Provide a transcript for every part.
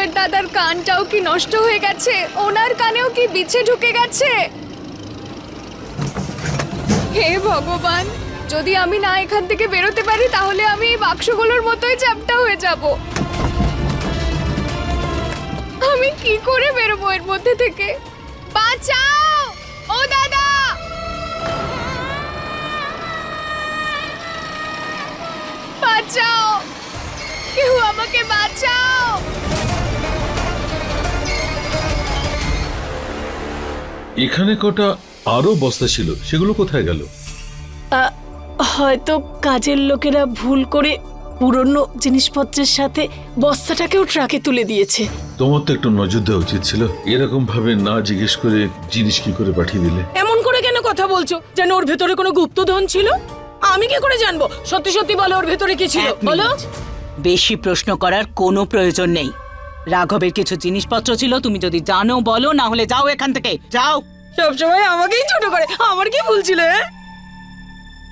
Driver দাদার কানটাও কি নষ্ট হয়ে গেছে? ওনার কানেও কি বিছে ঢুকে গেছে? হে ভগবান, যদি আমি না এখান থেকে বেরোতে পারি তাহলে আমি এই বাক্সগুলোর মতোই চ্যাপ্টা হয়ে যাব। আমি কি করে বেরোবো এর মধ্যে থেকে? বাঁচাও ও দাদা, বাঁচাও, কেউ আমাকে বাঁচাও। এখানে কটা আরো বস্তা ছিল, সেগুলো কোথায় গেল? হয়তো কাজের লোকেরা ভুল করে পুরনো জিনিসপত্রের সাথে বস্তাটাকেও ট্রাকে তুলে দিয়েছে। তোমার তো একটু নজর দেওয়া উচিত ছিল। এরকম ভাবে না জিজ্ঞেস করে জিনিস কি করে পাঠিয়ে দিলে? এমন করে কেন কথা বলছো যেন ওর ভেতরে কোনো গুপ্তধন ছিল? আমি কি করে জানবো? সত্যি সত্যি বলো, ওর ভেতরে কি ছিল বলো। বেশি প্রশ্ন করার কোনো প্রয়োজন নেই। রাঘবের কিছু জিনিসপত্র ছিল, তুমি যদি জানো বলো, না হলে যাও এখান থেকে, যাও। সবসময় আমাকেই ছোট করে, আমার কি ভুল ছিল?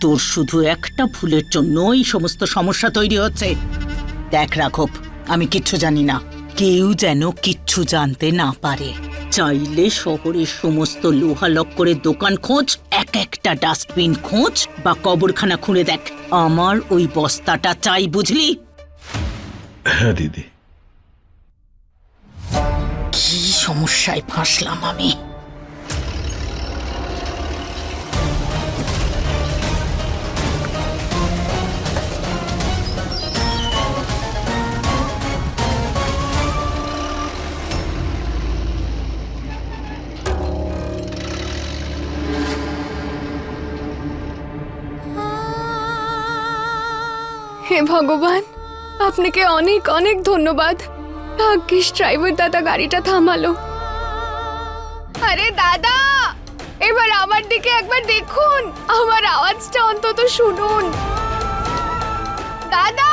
তোর শুধু একটা ভুলের জন্যই সমস্ত সমস্যা তৈরি হচ্ছে। দেখ রাঘব, আমি কিচ্ছু জানি না, কেউ যেন কিচ্ছু জানতে না পারে। চাইলে শহরের সমস্ত লোহালক করে দোকান খোঁজ, এক একটা ডাস্টবিন খোঁজ, বা কবরখানা খুঁড়ে দেখ, আমার ওই বস্তাটা চাই, বুঝলি? হ্যাঁ দিদি। কি সমস্যায় ফাঁসলাম আমি। হে ভগবান, আপনাকে অনেক অনেক ধন্যবাদ। ভাগ্যিস ড্রাইভার দাদা গাড়িটা থামালো। আরে দাদা, এবার আমার দিকে একবার দেখুন, আমার আওয়াজটা অন্তত শুনুন। দাদা,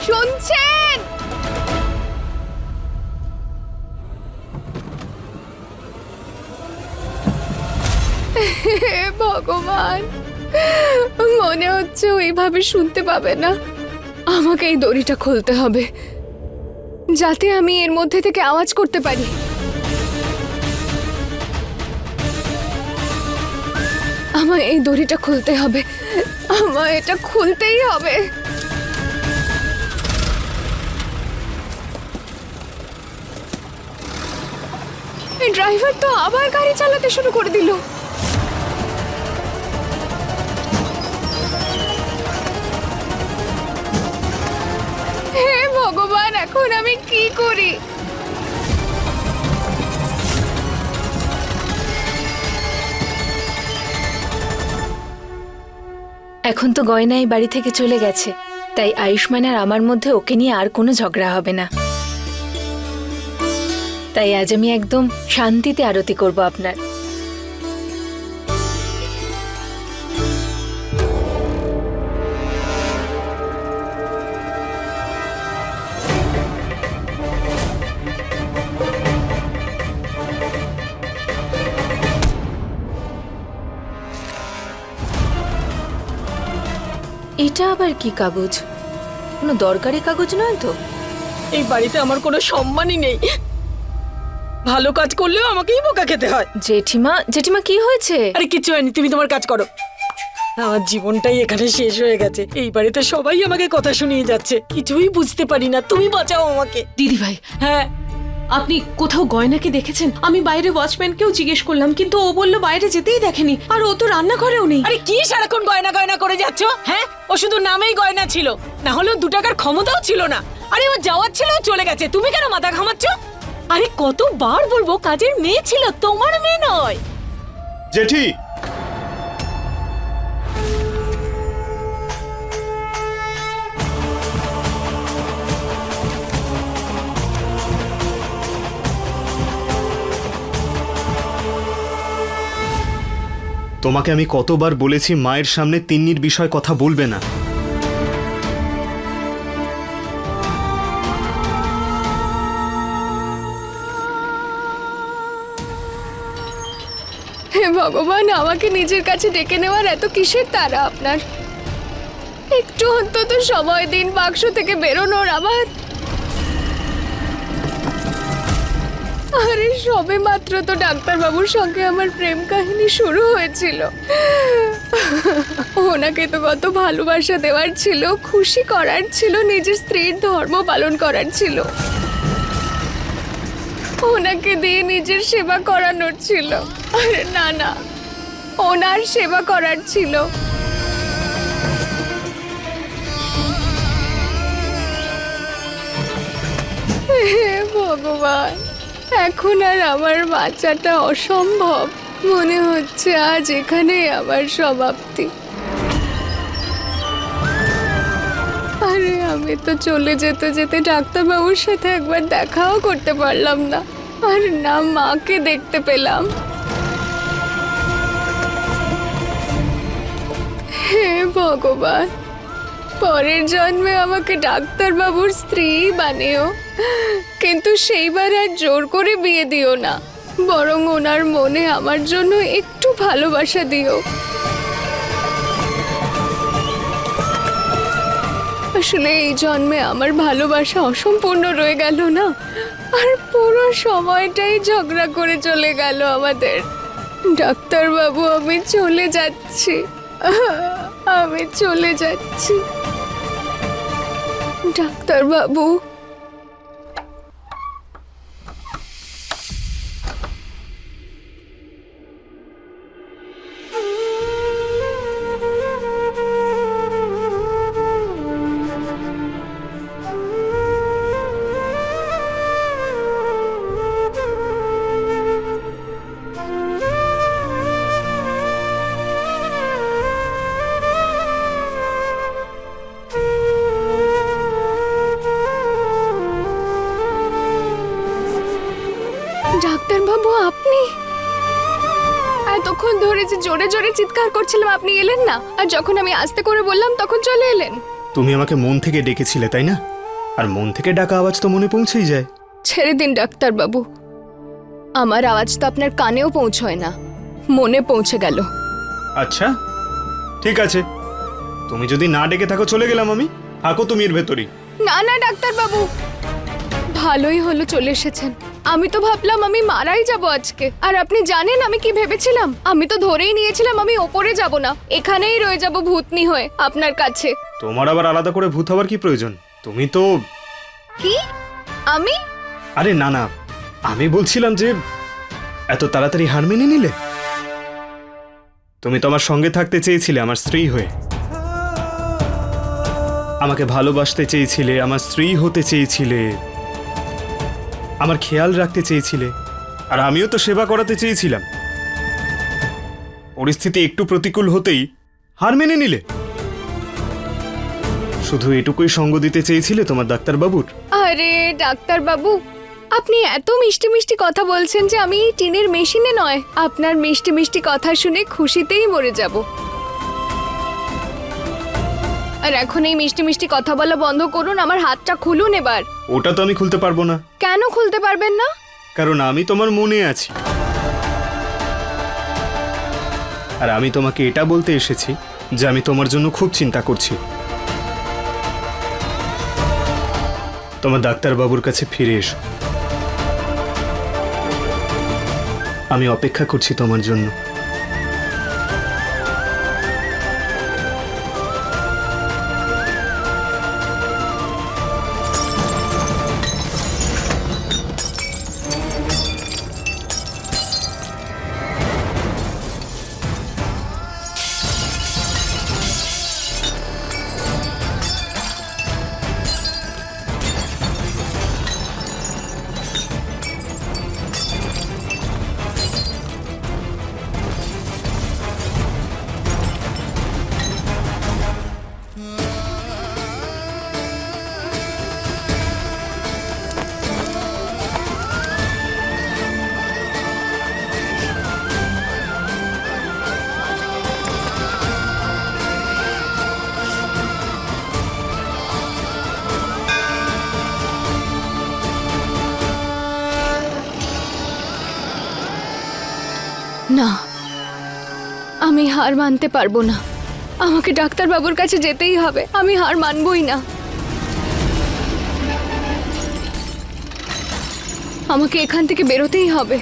শুনছেন? হে ভগবান, মনে হচ্ছে ওইভাবে শুনতে পাবে না। আমাকে এই দড়িটা খুলতে হবে যাতে আমি এর মধ্যে থেকে আওয়াজ করতে পারি। আমার এই দড়িটা খুলতে হবে, আমার এটা খুলতেই হবে। এই ড্রাইভার তো আবার গাড়ি চালাতে শুরু করে দিল। হে ভগবান, এখন আমি কি করি? এখন তো গয়না এই বাড়ি থেকে চলে গেছে, তাই আয়ুষ্মান আর আমার মধ্যে ওকে নিয়ে আর কোনো ঝগড়া হবে না। তাই আজ আমি একদম শান্তিতে আরতি করব আপনার। এটা আবার কি কাগজ? কোনো দরকারি কাগজ নয় তো? এই বাড়িতে আমার কোনো সম্মানই নেই, ভালো কাজ করলেও আমাকেই বোকা খেতে হয়। জেঠিমা, জেঠিমা কি হয়েছে? আরে কিছু হয়নি, তুমি তোমার কাজ করো। আমার জীবনটাই এখানে শেষ হয়ে গেছে। এই বাড়িতে সবাই আমাকে কথা শুনিয়ে যাচ্ছে, কিছুই বুঝতে পারি না। তুমি বাঁচাও আমাকে। দিদি ভাই, হ্যাঁ, আপনি কোথাও গয়নাকে দেখেছেন? আমি বাইরে ওয়াচম্যানকেও জিজ্ঞেস করলাম, কিন্তু ও বলল বাইরে যেতেই দেখেনি। আর ও তো রান্নাঘরেও নেই। আরে কি সারাক্ষণ গয়না গয়না করে যাচ্ছ? হ্যাঁ, ও শুধু নামেই গয়না ছিল, না হলেও 2 টাকার ক্ষমতাও ছিল না। আরে ও যাওয়ার ছিল, চলে গেছে, তুমি কেন মাথা ঘামাচ্ছ? আরে কতবার বলবো, কাজের মেয়ে ছিল, তোমার মেয়ে নয়। জেঠি, তোমাকে আমি কতবার বলেছি মায়ের সামনে তিন্নির বিষয় কথা বলবে না। হে ভগবান, আমাকে নিজের কাছে ডেকে নেওয়ার এত কিসের তাড়া আপনার? একটু অন্তত সময় দিন বাক্স থেকে বেরোনোর আমার। আরে সবে মাত্র তো ডাক্তারবাবুর সঙ্গে আমার প্রেম কাহিনী শুরু হয়েছিল। ওনাকে তো কত ভালোবাসা দেওয়ার ছিল, খুশি করার ছিল, নিজের স্ত্রীর ধর্ম পালন করার ছিল, ওনাকে দিয়ে নিজের সেবা করানোর ছিল। আরে না না, ওনার সেবা করার ছিল। হে ভগবান, এখন আর আমার বাচ্চাটা অসম্ভব। মনে হচ্ছে আজ এখানে আমার সমাপ্তি। আরে আমি তো চলে যেতে যেতে ডাক্তারবাবুর সাথে একবার দেখাও করতে পারলাম না, আর না মাকে দেখতে পেলাম। হে ভগবান, পরের জন্মে আমাকে ডাক্তারবাবুর স্ত্রী বানিও, কিন্তু সেইবার আর জোর করে বিয়ে দিও না, বরং ওনার মনে আমার জন্য একটু ভালোবাসা দিও। আসলে এই জন্মে আমার ভালোবাসা অসম্পূর্ণ রয়ে গেল না, আর পুরো সময়টাই ঝগড়া করে চলে গেল আমাদের। ডাক্তারবাবু, আমি চলে যাচ্ছি, আমি চলে যাচ্ছি। ডাক্তারবাবু, ডাক্তারবাবু, আপনি এতক্ষণ ধরে যে জোরে জোরে চিৎকার করছিলাম আপনি এলেন না, আর যখন আমি আস্তে করে বললাম তখন চলে এলেন। তুমি আমাকে মন থেকে ডেকেছিলে, তাই না? আর মন থেকে ডাকা আওয়াজ তো মনে পৌঁছেই যায়। ছেড়ে দিন ডাক্তারবাবু, আমার আওয়াজ তো আপনার কানেও পৌঁছয় না, মনে পৌঁছে গেল। আচ্ছা ঠিক আছে, তুমি যদি না ডেকে থাকো চলে গেলাম আমি। থাকো তুমি এর ভেতরই। না না ডাক্তারবাবু, ভালোই হলো চলে এসেছেন। আমি তো ভাবলাম আমি মারাই যাব আজকে। আর আপনি জানেন আমি কি ভেবেছিলাম? আমি তো ধরেই নিয়েছিলাম আমি ওপরে যাব না, এখানেই রয়ে যাব ভূতনি হয়ে আপনার কাছে। তোমার আবার আলাদা করে ভূত হওয়ার কি প্রয়োজন? তুমি তো... কি? আমি? আরে না না, আমি বলছিলাম যে এত তাড়াতাড়ি হার মেনে নিলে? তুমি তো আমার সঙ্গে থাকতে চেয়েছিলে আমার স্ত্রী হয়ে, আমাকে ভালোবাসতে চেয়েছিলে, আমার স্ত্রী হতে চেয়েছিলে, আমার খেয়াল রাখতে চেয়েছিলে, আর আমিও তো সেবা করাতে চেয়েছিলাম। পরিস্থিতি একটু প্রতিকূল হতেই হার মেনে নিলে। শুধু এটুকুই সঙ্গ দিতে চেয়েছিলে তোমার ডাক্তারবাবুর। আরে ডাক্তারবাবু, আপনি এত মিষ্টি মিষ্টি কথা বলছেন যে আমি এই টিনের মেশিনে নয়, আপনার মিষ্টি মিষ্টি কথা শুনে খুশিতেই মরে যাব। আর এখন এই মিষ্টি মিষ্টি কথা বলা বন্ধ করুন, আমার হাতটা খুলুন এবার। ওটা তো আমি খুলতে পারবো না। কেন খুলতে পারবেন না? কারণ আমি তোমার মনে আছি, আর আমি তোমাকে এটা বলতে এসেছি যে আমি তোমার জন্য খুব চিন্তা করছি। তোমার ডাক্তারবাবুর কাছে ফিরে এসো, আমি অপেক্ষা করছি তোমার জন্য। না, আমি হার মানতে পারবো না। আমাকে ডাক্তারবাবুর কাছে যেতেই হবে, আমি হার মানবই না। আমাকে এখান থেকে বেরোতেই হবে।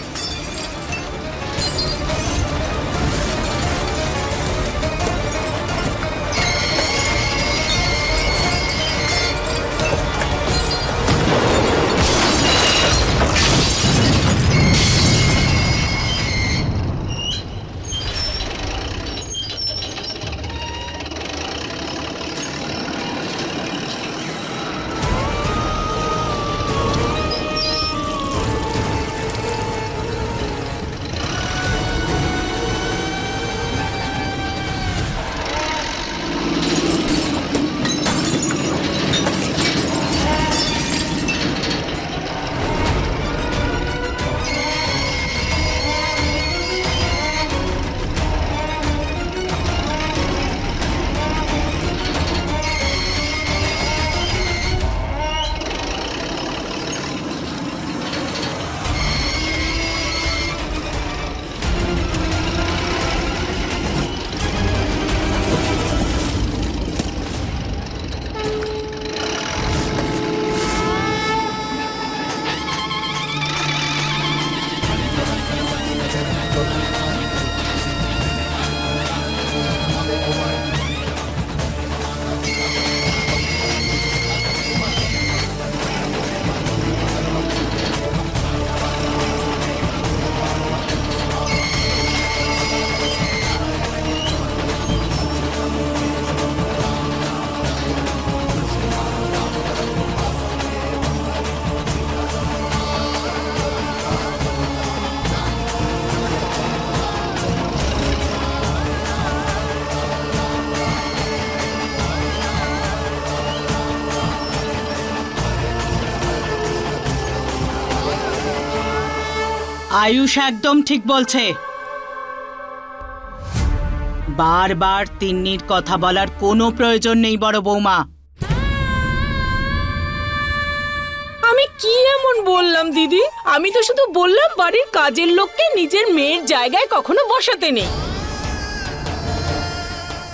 আয়ুষ একদম ঠিক বলছে। বারবার তিন্নির কথা বলার কোনো প্রয়োজন নেই বড় বৌমা। আমি কি এমন বললাম দিদি? আমি তো শুধু বললাম বাড়ির কাজের লোককে নিজের মেয়ের জায়গায় কখনো বসাতে নেই।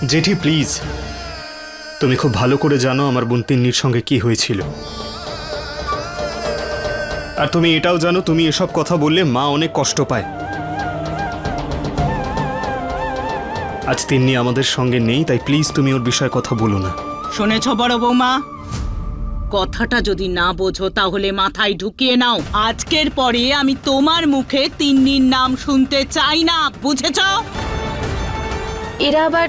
জেঠি প্লিজ, তুমি খুব ভালো করে জানো আমার বোন তিন্নির সঙ্গে কি হয়েছিল। আর তুমি এটাও জানো তুমি এসব কথা বললে মা অনেক কষ্ট পায়। আজ তিন্নি আমাদের সঙ্গে নেই, তাই প্লিজ তুমি ওর বিষয়ে কথা বলো না। শুনেছ বড় বৌমা, কথাটা যদি না বোঝো তাহলে মাথায় ঢুকিয়ে নাও। আজকের পরে আমি তোমার মুখে তিন্নির নাম শুনতে চাই না, বুঝেছ? এরা আবার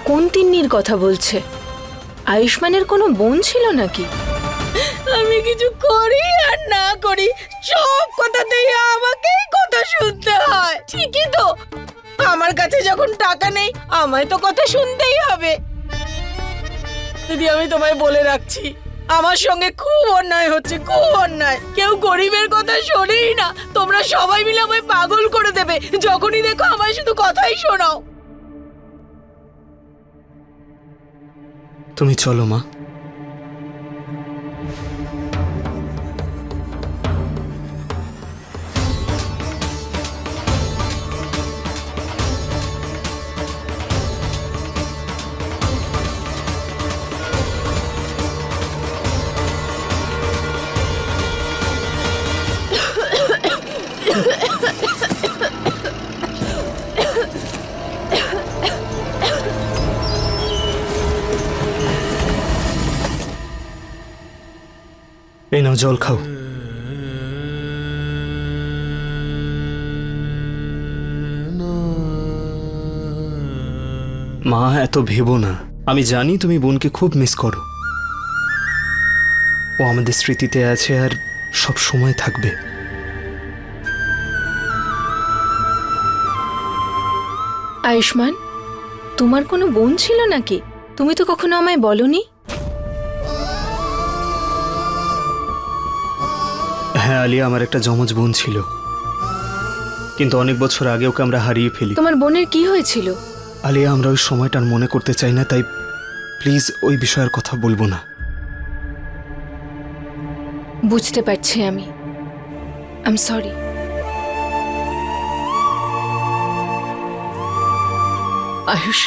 কোন তিন্নির কথা বলছে? আয়ুষ্মানের কোনো বোন ছিল নাকি? আমি কিছু করি আর না করি সব কথাতেই আমাকেই কথা শুনতে হয়। ঠিকই তো, আমার কাছে যখন টাকা নেই আমায় তো কথা শুনতেই হবে। দিদি আমি তোমায় বলে রাখছি, আমার সঙ্গে খুব অন্যায় হচ্ছে, খুব অন্যায়। কেউ গরিবের কথা শোনেই না, তোমরা সবাই মিলে আমায় পাগল করে দেবে। যখনই দেখো আমায় শুধু কথাই শোনাও। তুমি চলো মা। এই নাও জল খাও। মা এত ভেবো না, আমি জানি তুমি বোনকে খুব মিস করো। ও আমাদের স্মৃতিতে আছে আর সব সময় থাকবে। আয়ুষ্মান, তোমার কোনো বোন ছিল নাকি? তুমি তো কখনো আমায় বলনি। হ্যাঁ আলিয়া, আমার একটা যমজ বোন ছিল, কিন্তু অনেক বছর আগে ওকে আমরা হারিয়ে ফেলি। তোমার বোনের কি হয়েছিল? আলিয়া, আমরা ওই সময়টা আর মনে করতে চাই না, তাই প্লিজ ওই বিষয়ের কথা বলবো না। বুঝতে পারছি আমি, আই এম সরি। আয়ুষ,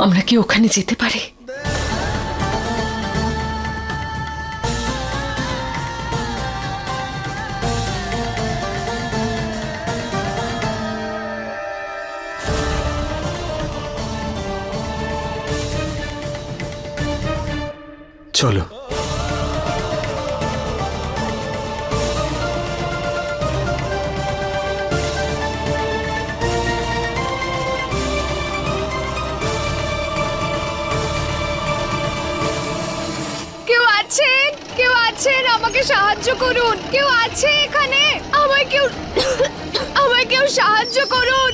আমরা কি ওখানে যেতে পারি? চলো। কেউ আছেন? কেউ আছেন? আমাকে সাহায্য করুন। কেউ আছে এখানে? আমায় কেউ সাহায্য করুন।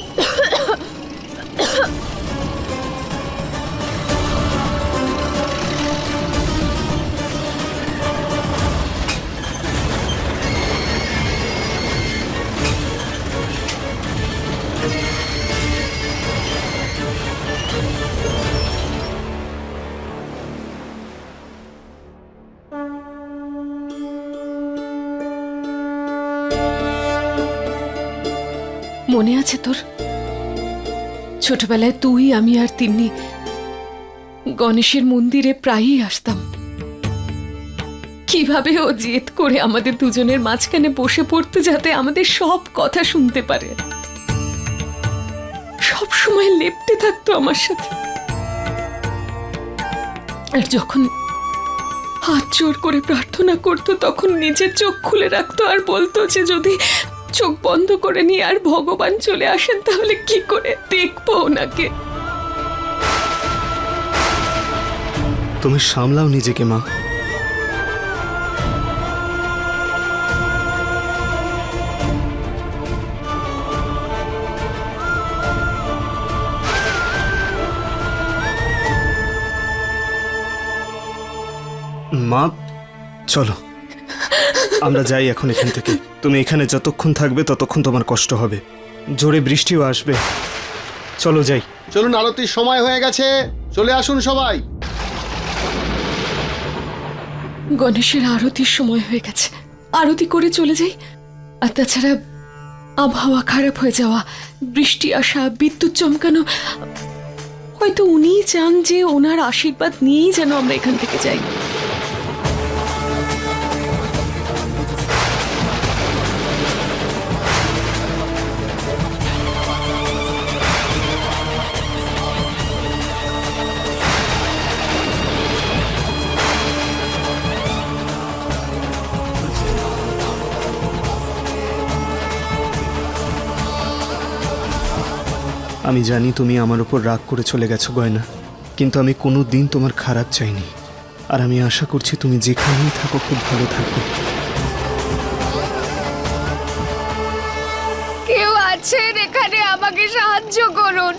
মনে আছে তোর? ছোটবেলায় তুই, আমি আর তিন্নি গণেশের মন্দিরে প্রায়ই আসতাম। কিভাবে ও জেদ করে আমাদের দুজনের মাঝখানে বসে পড়তো যাতে আমাদের সব কথা শুনতে পারে। সব সময় লেপ্টে থাকতো আমার সাথে। আর যখন হাত জোর করে প্রার্থনা করতো তখন নিজের চোখ খুলে রাখতো আর বলতো যে যদি চোখ বন্ধ করে নিয়ে আর ভগবান চলে আসেন তাহলে কি করে দেখবো ওনাকে। তুমি সামলাও নিজেকে মা। মা চলো, আমরা যাই এখন এখান থেকে। তুমি এখানে যতক্ষণ থাকবে ততক্ষণ তোমার কষ্ট হবে, জোরে বৃষ্টিও আসবে। চলো যাই। চলুন, আরতির সময় হয়ে গেছে, চলে আসুন সবাই। গণেশের আরতির সময় হয়ে গেছে, আরতি করে চলে যাই। আর তাছাড়া আবহাওয়া খারাপ হয়ে যাওয়া, বৃষ্টি আসা, বিদ্যুৎ চমকানো, হয়তো উনিই চান যে ওনার আশীর্বাদ নিয়েই যেন আমরা এখান থেকে যাই। আমি জানি তুমি আমার উপর রাগ করে চলে গেছো গয়না, কিন্তু আমি কোনো দিন তোমার খারাপ চাইনি। আর আমি আশা করছি তুমি যেখানেই থাকো খুব ভালো থাকবে। কেউ আছেন এখানে? আমাকে সাহায্য করুন।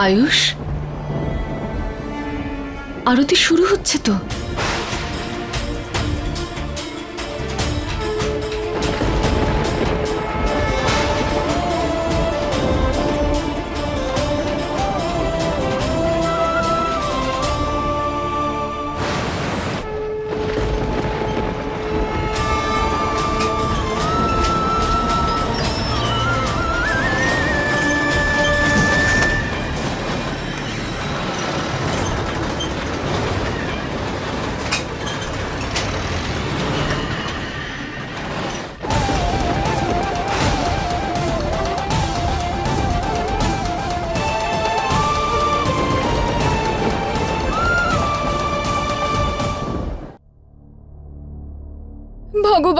আয়ুষ, আরতি শুরু হচ্ছে তো।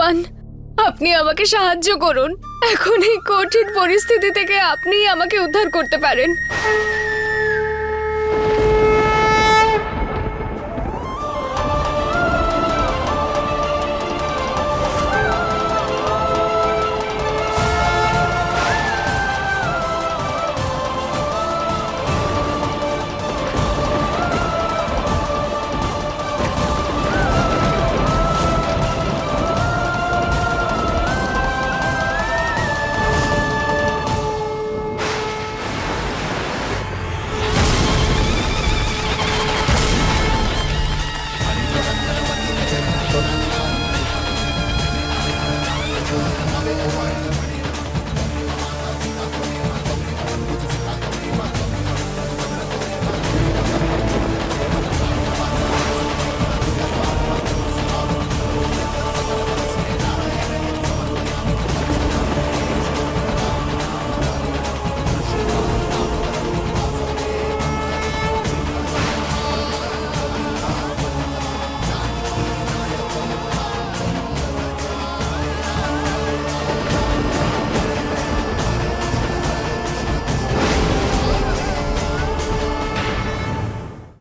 ভগবান, আপনি আমাকে সাহায্য করুন। এখন এই কঠিন পরিস্থিতি থেকে আপনিই আমাকে উদ্ধার করতে পারেন।